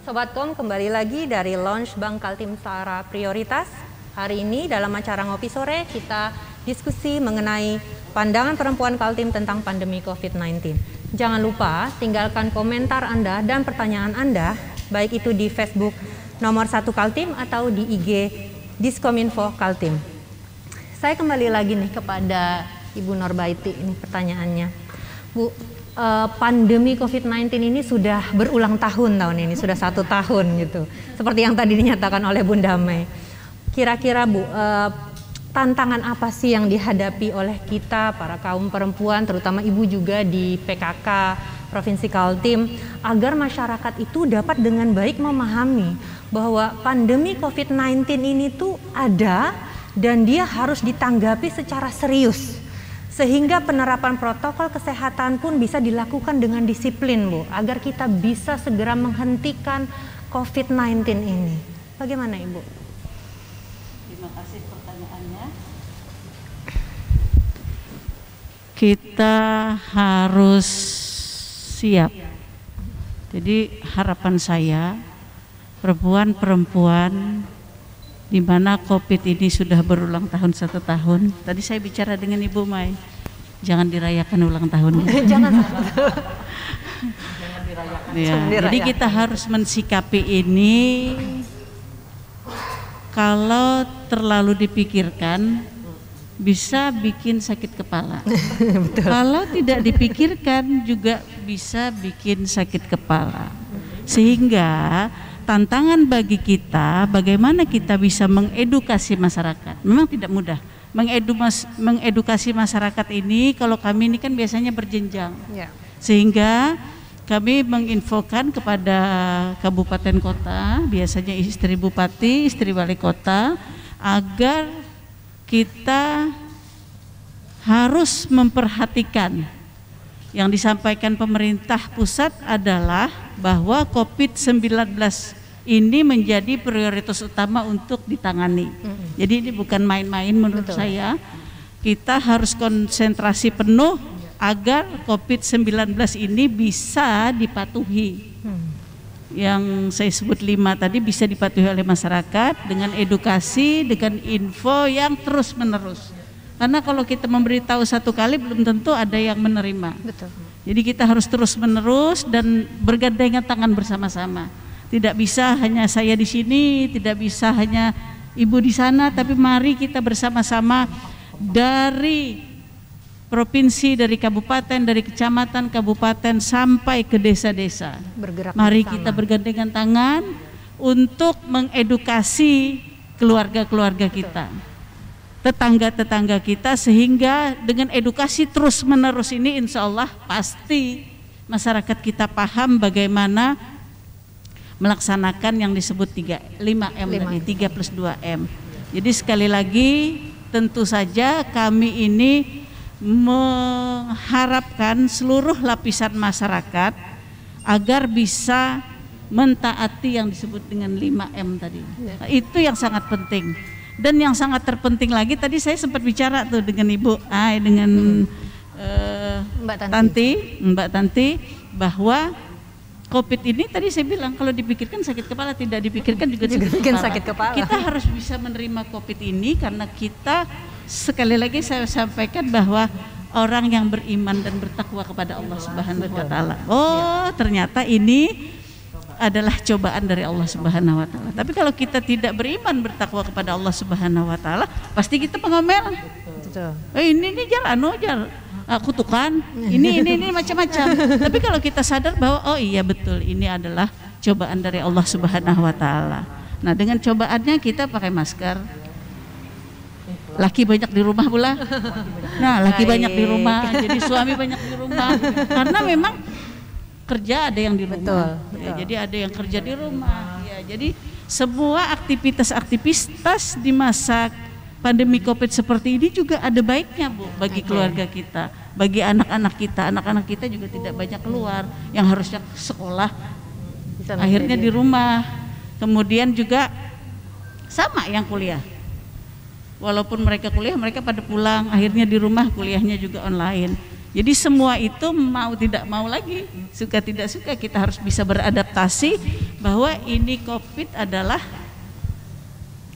Sobat Kom, kembali lagi dari launch Bank Kaltim Secara Prioritas. Hari ini dalam acara Ngopi Sore kita diskusi mengenai pandangan perempuan Kaltim tentang pandemi COVID-19. Jangan lupa tinggalkan komentar Anda dan pertanyaan Anda, baik itu di Facebook nomor 1 Kaltim atau di IG Diskominfo Kaltim. Saya kembali lagi nih kepada Ibu Norbaiti, ini pertanyaannya. Bu, pandemi COVID-19 ini sudah berulang tahun ini, sudah 1 tahun gitu. Seperti yang tadi dinyatakan oleh Bunda Mei. Kira-kira Bu, tantangan apa sih yang dihadapi oleh kita para kaum perempuan, terutama ibu juga di PKK Provinsi Kaltim, agar masyarakat itu dapat dengan baik memahami bahwa pandemi COVID-19 ini tuh ada dan dia harus ditanggapi secara serius. Sehingga penerapan protokol kesehatan pun bisa dilakukan dengan disiplin, Bu, agar kita bisa segera menghentikan COVID-19 ini. Bagaimana, Ibu? Terima kasih pertanyaannya. Kita harus siap. Jadi harapan saya, perempuan-perempuan di mana COVID ini sudah berulang tahun 1 tahun. Tadi saya bicara dengan Ibu Mai, jangan dirayakan ulang tahunnya. Jangan dirayakan. Ya, jadi kita harus mensikapi ini. Kalau terlalu dipikirkan, bisa bikin sakit kepala. Kalau tidak dipikirkan juga bisa bikin sakit kepala. Sehingga tantangan bagi kita, bagaimana kita bisa mengedukasi masyarakat. Memang tidak mudah. Mengedukasi masyarakat ini, kalau kami ini kan biasanya berjenjang. Ya. Sehingga kami menginfokan kepada kabupaten kota, biasanya istri bupati, istri wali kota, agar kita harus memperhatikan. Yang disampaikan pemerintah pusat adalah bahwa COVID-19 ini menjadi prioritas utama untuk ditangani. Jadi ini bukan main-main menurut saya. Kita harus konsentrasi penuh agar COVID-19 ini bisa dipatuhi. Yang saya sebut 5 tadi bisa dipatuhi oleh masyarakat dengan edukasi, dengan info yang terus-menerus. Karena kalau kita memberitahu 1 kali belum tentu ada yang menerima. Betul. Jadi kita harus terus-menerus dan bergandengan tangan bersama-sama. Tidak bisa hanya saya di sini, tidak bisa hanya ibu di sana, tapi mari kita bersama-sama dari provinsi, dari kabupaten, dari kecamatan, kabupaten sampai ke desa-desa. Mari kita bergandengan tangan untuk mengedukasi keluarga-keluarga kita, tetangga-tetangga kita, sehingga dengan edukasi terus-menerus ini insya Allah pasti masyarakat kita paham bagaimana melaksanakan yang disebut 5M tadi, 3+2M. Jadi sekali lagi tentu saja kami ini mengharapkan seluruh lapisan masyarakat agar bisa mentaati yang disebut dengan 5M tadi. Nah, itu yang sangat penting. Dan yang sangat terpenting lagi, tadi saya sempat bicara tuh dengan Ibu dengan Mbak Tanti bahwa COVID ini tadi saya bilang kalau dipikirkan sakit kepala, tidak dipikirkan juga sakit kepala. Kita harus bisa menerima COVID ini karena kita, sekali lagi saya sampaikan bahwa orang yang beriman dan bertakwa kepada Allah Subhanahu wa taala. Ternyata ini adalah cobaan dari Allah Subhanahu wa taala. Tapi kalau kita tidak beriman bertakwa kepada Allah Subhanahu wa taala, pasti kita pengomel. Ini jalan kutukan, ini macam-macam. Tapi kalau kita sadar bahwa iya betul, ini adalah cobaan dari Allah Subhanahu wa taala. Nah, dengan cobaannya kita pakai masker. Laki banyak di rumah pula. Nah, laki banyak di rumah, jadi suami banyak di rumah. Karena memang kerja ada yang di rumah. Betul. Ya, jadi ada yang kerja di rumah. Ya, jadi semua aktivitas di masa pandemi COVID seperti ini juga ada baiknya, Bu, bagi keluarga kita, bagi anak-anak kita. Anak-anak kita juga tidak banyak keluar, yang harusnya sekolah akhirnya di rumah. Kemudian juga sama yang kuliah. Walaupun mereka kuliah, mereka pada pulang, akhirnya di rumah kuliahnya juga online. Jadi semua itu mau tidak mau lagi, suka tidak suka kita harus bisa beradaptasi bahwa ini COVID adalah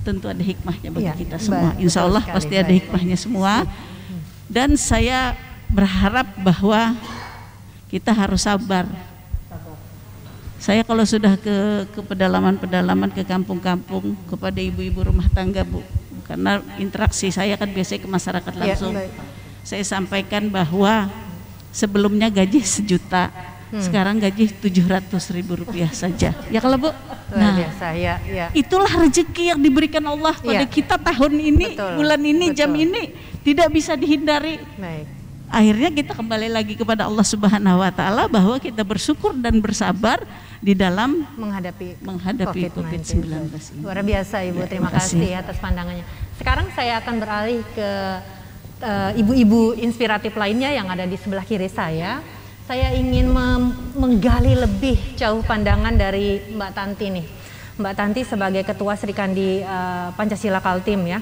tentu ada hikmahnya bagi kita semua. Insya Allah pasti ada hikmahnya semua. Dan saya berharap bahwa kita harus sabar. Saya kalau sudah ke pedalaman-pedalaman, ke kampung-kampung, kepada ibu-ibu rumah tangga, Bu, karena interaksi saya kan biasanya ke masyarakat langsung. Saya sampaikan bahwa sebelumnya gaji 1 juta, sekarang gaji 700.000 rupiah saja. Ya kalau Bu, nah itulah rezeki yang diberikan Allah pada kita tahun ini, bulan ini, jam ini, tidak bisa dihindari. Akhirnya kita kembali lagi kepada Allah Subhanahu wa Ta'ala bahwa kita bersyukur dan bersabar di dalam menghadapi COVID-19. Luar biasa Ibu, terima kasih atas pandangannya. Sekarang saya akan beralih ke ibu-ibu inspiratif lainnya yang ada di sebelah kiri saya. Saya ingin menggali lebih jauh pandangan dari Mbak Tanti nih. Mbak Tanti sebagai Ketua Serikandi Pancasila Kaltim ya.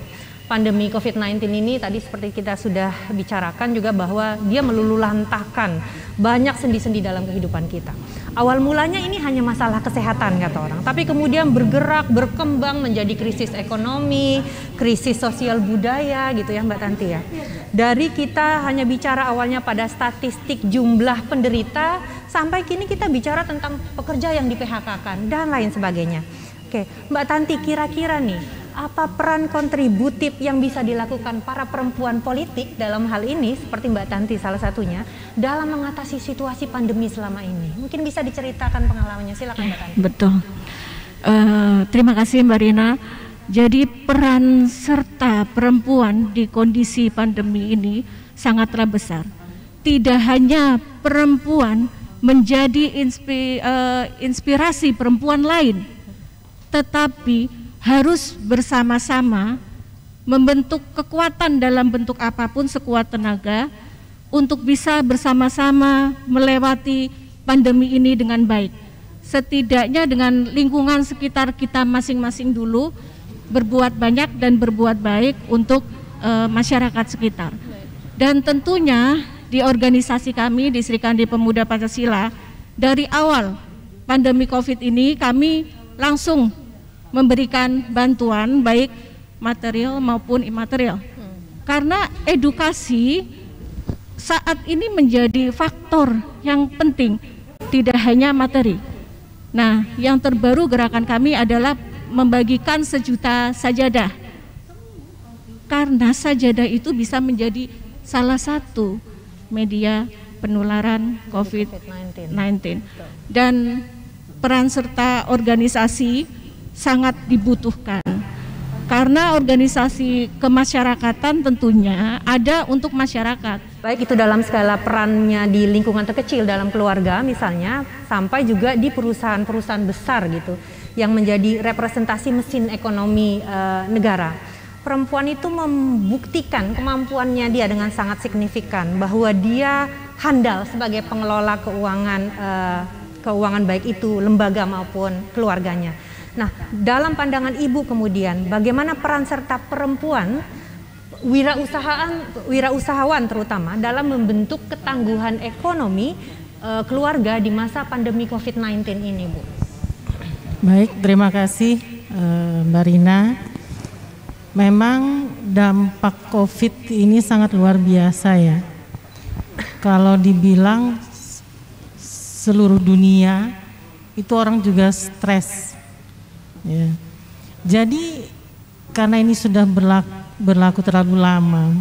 Pandemi COVID-19 ini tadi seperti kita sudah bicarakan juga bahwa dia meluluhlantahkan banyak sendi-sendi dalam kehidupan kita. Awal mulanya ini hanya masalah kesehatan kata orang, tapi kemudian bergerak, berkembang menjadi krisis ekonomi, krisis sosial budaya gitu ya Mbak Tanti ya. Dari kita hanya bicara awalnya pada statistik jumlah penderita, sampai kini kita bicara tentang pekerja yang di-PHK-kan dan lain sebagainya. Oke, Mbak Tanti kira-kira nih, apa peran kontributif yang bisa dilakukan para perempuan politik dalam hal ini, seperti Mbak Tanti salah satunya, dalam mengatasi situasi pandemi selama ini? Mungkin bisa diceritakan pengalamannya, silakan Mbak Tanti. Betul. Terima kasih Mbak Rina. Jadi peran serta perempuan di kondisi pandemi ini sangatlah besar. Tidak hanya perempuan menjadi inspirasi perempuan lain, tetapi harus bersama-sama membentuk kekuatan dalam bentuk apapun sekuat tenaga untuk bisa bersama-sama melewati pandemi ini dengan baik. Setidaknya dengan lingkungan sekitar kita masing-masing dulu, berbuat banyak dan berbuat baik untuk masyarakat sekitar. Dan tentunya di organisasi kami di Serikandi Pemuda Pancasila, dari awal pandemi COVID ini kami langsung memberikan bantuan baik material maupun imaterial. Karena edukasi saat ini menjadi faktor yang penting, tidak hanya materi. Nah, yang terbaru gerakan kami adalah membagikan 1 juta sajadah. Karena sajadah itu bisa menjadi salah satu media penularan COVID-19. Dan peran serta organisasi sangat dibutuhkan karena organisasi kemasyarakatan tentunya ada untuk masyarakat. Baik itu dalam skala perannya di lingkungan terkecil dalam keluarga misalnya, sampai juga di perusahaan-perusahaan besar gitu yang menjadi representasi mesin ekonomi negara. Perempuan itu membuktikan kemampuannya dia dengan sangat signifikan bahwa dia handal sebagai pengelola keuangan baik itu lembaga maupun keluarganya. Nah, dalam pandangan Ibu kemudian, bagaimana peran serta perempuan wirausahawan terutama dalam membentuk ketangguhan ekonomi keluarga di masa pandemi COVID-19 ini, Bu? Baik, terima kasih Mbak Rina. Memang dampak COVID ini sangat luar biasa ya. Kalau dibilang seluruh dunia itu orang juga stres. Ya. Jadi karena ini sudah berlaku terlalu lama,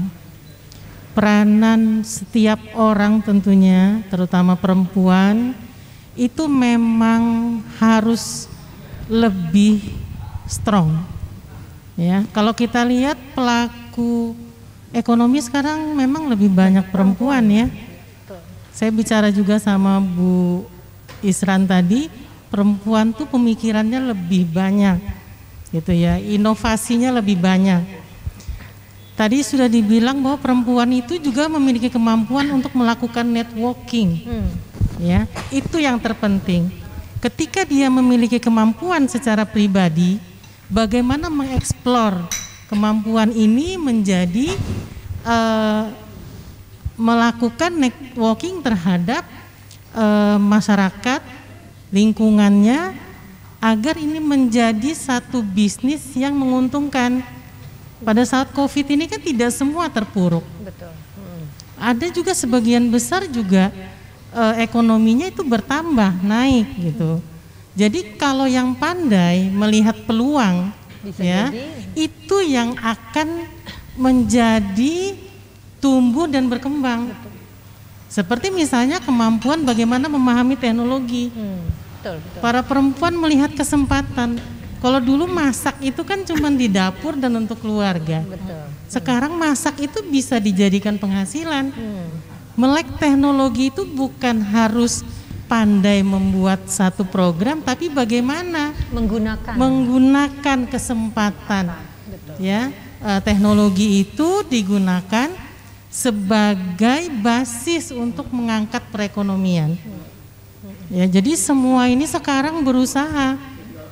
peranan setiap orang tentunya, terutama perempuan, itu memang harus lebih strong. Ya, kalau kita lihat pelaku ekonomi sekarang memang lebih banyak perempuan ya. Saya bicara juga sama Bu Isran tadi. Perempuan tuh pemikirannya lebih banyak gitu ya, inovasinya lebih banyak. Tadi sudah dibilang bahwa perempuan itu juga memiliki kemampuan untuk melakukan networking. Ya, itu yang terpenting. Ketika dia memiliki kemampuan secara pribadi, bagaimana mengeksplor kemampuan ini menjadi melakukan networking terhadap masyarakat, lingkungannya, agar ini menjadi satu bisnis yang menguntungkan. Pada saat COVID ini kan tidak semua terpuruk. Betul. Ada juga sebagian besar juga ekonominya itu bertambah, naik gitu. Jadi kalau yang pandai melihat peluang, Bisa ya, jadi. itu yang akan menjadi tumbuh dan berkembang. Seperti misalnya kemampuan bagaimana memahami teknologi. Betul, betul. Para perempuan melihat kesempatan. Kalau dulu masak itu kan cuma di dapur dan untuk keluarga. Betul. Sekarang masak itu bisa dijadikan penghasilan. Melek teknologi itu bukan harus pandai membuat satu program, tapi bagaimana menggunakan kesempatan. Betul. Ya, teknologi itu digunakan sebagai basis untuk mengangkat perekonomian. Ya, jadi semua ini sekarang berusaha.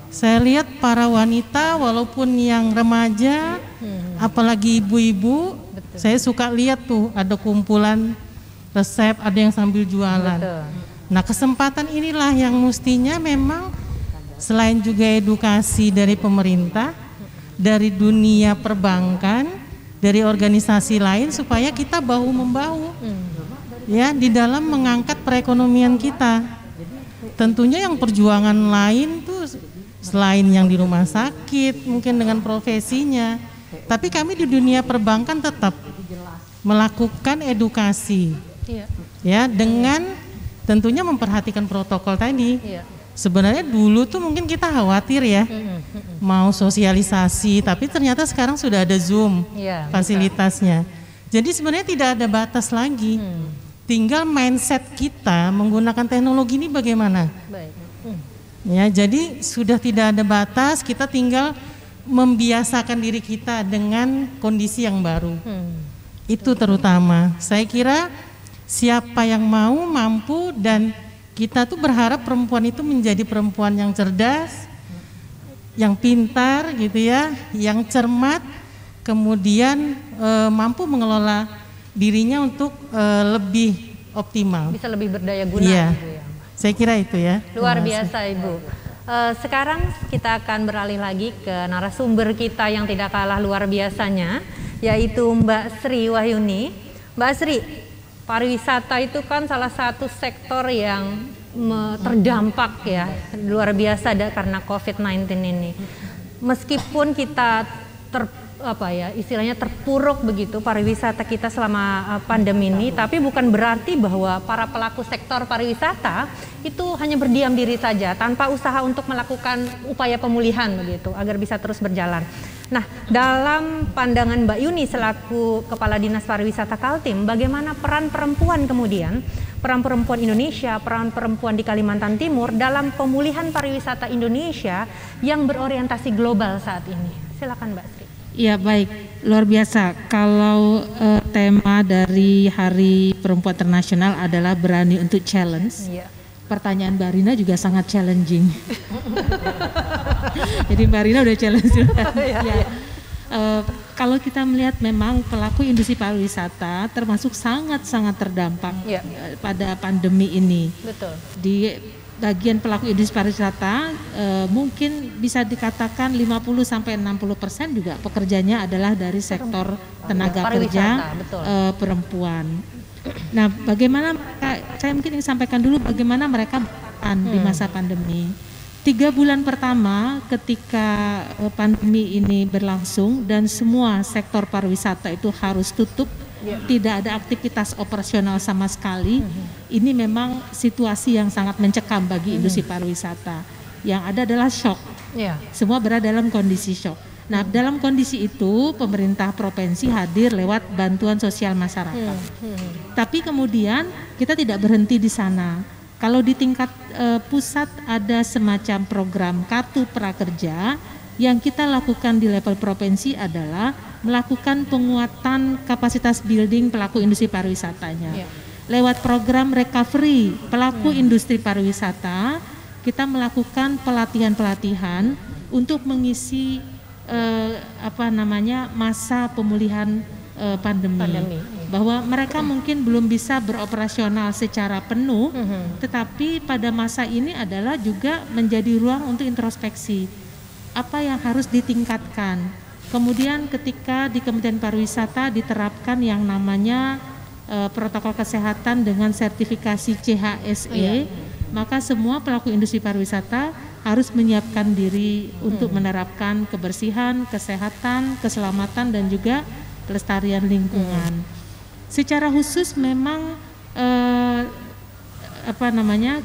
Saya lihat para wanita walaupun yang remaja, apalagi ibu-ibu, saya suka lihat tuh ada kumpulan resep, ada yang sambil jualan. Betul. Nah, kesempatan inilah yang mestinya memang selain juga edukasi dari pemerintah, dari dunia perbankan, dari organisasi lain, supaya kita bahu membahu ya di dalam mengangkat perekonomian kita. Tentunya yang perjuangan lain tuh selain yang di rumah sakit mungkin dengan profesinya, tapi kami di dunia perbankan tetap melakukan edukasi ya, dengan tentunya memperhatikan protokol tadi. Sebenarnya dulu tuh mungkin kita khawatir ya, mau sosialisasi, tapi ternyata sekarang sudah ada Zoom fasilitasnya. Jadi sebenarnya tidak ada batas lagi. Tinggal mindset kita menggunakan teknologi ini bagaimana. Ya, jadi sudah tidak ada batas, kita tinggal membiasakan diri kita dengan kondisi yang baru. Itu terutama. Saya kira siapa yang mau, mampu, dan kita tuh berharap perempuan itu menjadi perempuan yang cerdas, yang pintar gitu ya, yang cermat, kemudian mampu mengelola dirinya untuk lebih optimal. Bisa lebih berdaya guna. Iya, gitu ya. saya kira itu ya. Luar biasa Ibu. Sekarang kita akan beralih lagi ke narasumber kita yang tidak kalah luar biasanya, yaitu Mbak Sri Wahyuni. Mbak Sri, pariwisata itu kan salah satu sektor yang terdampak ya, luar biasa karena COVID-19 ini. Meskipun kita istilahnya terpuruk begitu pariwisata kita selama pandemi ini, tapi bukan berarti bahwa para pelaku sektor pariwisata itu hanya berdiam diri saja tanpa usaha untuk melakukan upaya pemulihan begitu agar bisa terus berjalan. Nah, dalam pandangan Mbak Yuni selaku Kepala Dinas Pariwisata Kaltim, bagaimana peran perempuan kemudian, peran perempuan Indonesia, peran perempuan di Kalimantan Timur dalam pemulihan pariwisata Indonesia yang berorientasi global saat ini? Silakan Mbak Sri. Ya baik, luar biasa. Kalau tema dari Hari Perempuan Internasional adalah berani untuk challenge. Pertanyaan Mbak Rina juga sangat challenging. Jadi Mbak Rina udah challenge juga. Kalau kita melihat memang pelaku industri pariwisata termasuk sangat-sangat terdampak pada pandemi ini. Betul. Di bagian pelaku industri pariwisata mungkin bisa dikatakan 50-60% juga pekerjanya adalah dari sektor tenaga kerja perempuan. Nah, bagaimana mereka, saya mungkin ingin sampaikan dulu bagaimana mereka di masa pandemi. 3 bulan pertama ketika pandemi ini berlangsung dan semua sektor pariwisata itu harus tutup, tidak ada aktivitas operasional sama sekali. Ini memang situasi yang sangat mencekam bagi industri pariwisata. Yang ada adalah shock. Semua berada dalam kondisi shock. Nah, dalam kondisi itu pemerintah provinsi hadir lewat bantuan sosial masyarakat. Tapi kemudian kita tidak berhenti di sana. Kalau di tingkat pusat ada semacam program kartu prakerja, yang kita lakukan di level provinsi adalah melakukan penguatan kapasitas building pelaku industri pariwisatanya. Lewat program recovery pelaku industri pariwisata, kita melakukan pelatihan-pelatihan untuk mengisi masa pemulihan pandemi. bahwa mereka mungkin belum bisa beroperasional secara penuh, tetapi pada masa ini adalah juga menjadi ruang untuk introspeksi. Apa yang harus ditingkatkan? Kemudian ketika di Kementerian Pariwisata diterapkan yang namanya protokol kesehatan dengan sertifikasi CHSE, maka semua pelaku industri pariwisata harus menyiapkan diri untuk menerapkan kebersihan, kesehatan, keselamatan dan juga kelestarian lingkungan. Secara khusus memang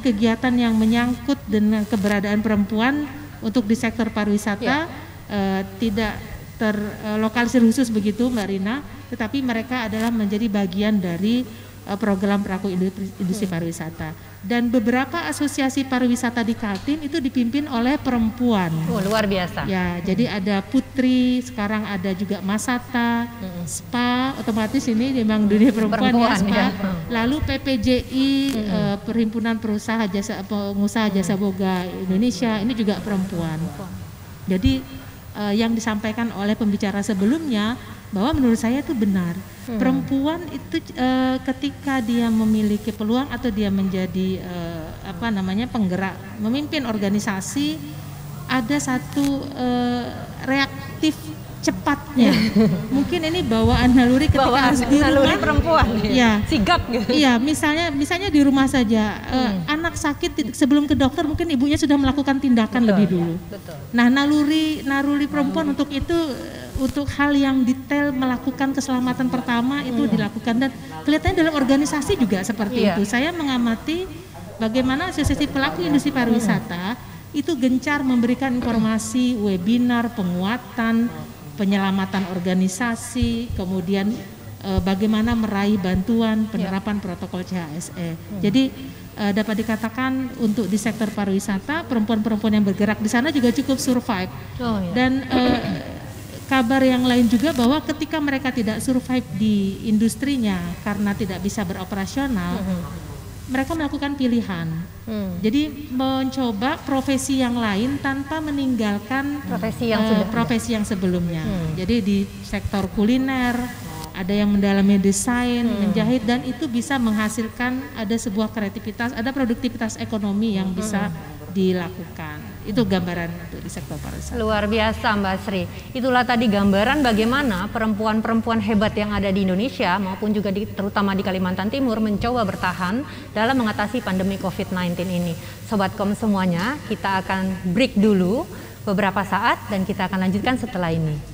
kegiatan yang menyangkut dengan keberadaan perempuan untuk di sektor pariwisata tidak terlokalisir khusus begitu Mbak Rina, tetapi mereka adalah menjadi bagian dari program pelaku industri pariwisata. Dan beberapa asosiasi pariwisata di Kaltim itu dipimpin oleh perempuan. Oh, luar biasa. Ya, jadi ada Putri, sekarang ada juga Masata, SPA, otomatis ini memang dunia perempuan ya, SPA. Ya. Lalu PPJI, Perhimpunan Pengusaha Jasa Boga Indonesia, ini juga perempuan. Jadi yang disampaikan oleh pembicara sebelumnya bahwa menurut saya itu benar. Perempuan itu ketika dia memiliki peluang atau dia menjadi penggerak, memimpin organisasi, ada satu reaktif cepatnya. Mungkin ini bawaan naluri ketika harus di rumah, perempuan. Ya, sigap gitu. Iya, misalnya di rumah saja, anak sakit sebelum ke dokter mungkin ibunya sudah melakukan tindakan lebih dulu. Betul. Nah, naluri perempuan untuk itu, untuk hal yang detail melakukan keselamatan pertama itu dilakukan, dan kelihatannya dalam organisasi juga seperti itu. Saya mengamati bagaimana asosiasi pelaku industri pariwisata itu gencar memberikan informasi, webinar, penguatan, penyelamatan organisasi, kemudian bagaimana meraih bantuan penerapan protokol CHSE. Jadi dapat dikatakan untuk di sektor pariwisata perempuan-perempuan yang bergerak di sana juga cukup survive. Dan kabar yang lain juga bahwa ketika mereka tidak survive di industrinya karena tidak bisa beroperasional, mereka melakukan pilihan. Jadi mencoba profesi yang lain tanpa meninggalkan profesi yang sebelumnya. Jadi di sektor kuliner, ada yang mendalami desain, menjahit, dan itu bisa menghasilkan ada sebuah kreativitas, ada produktivitas ekonomi yang bisa dilakukan. Itu gambaran untuk di sektor pariwisata. Luar biasa Mbak Sri. Itulah tadi gambaran bagaimana perempuan-perempuan hebat yang ada di Indonesia maupun juga terutama di Kalimantan Timur mencoba bertahan dalam mengatasi pandemi COVID-19 ini. Sobatkom semuanya, kita akan break dulu beberapa saat dan kita akan lanjutkan setelah ini.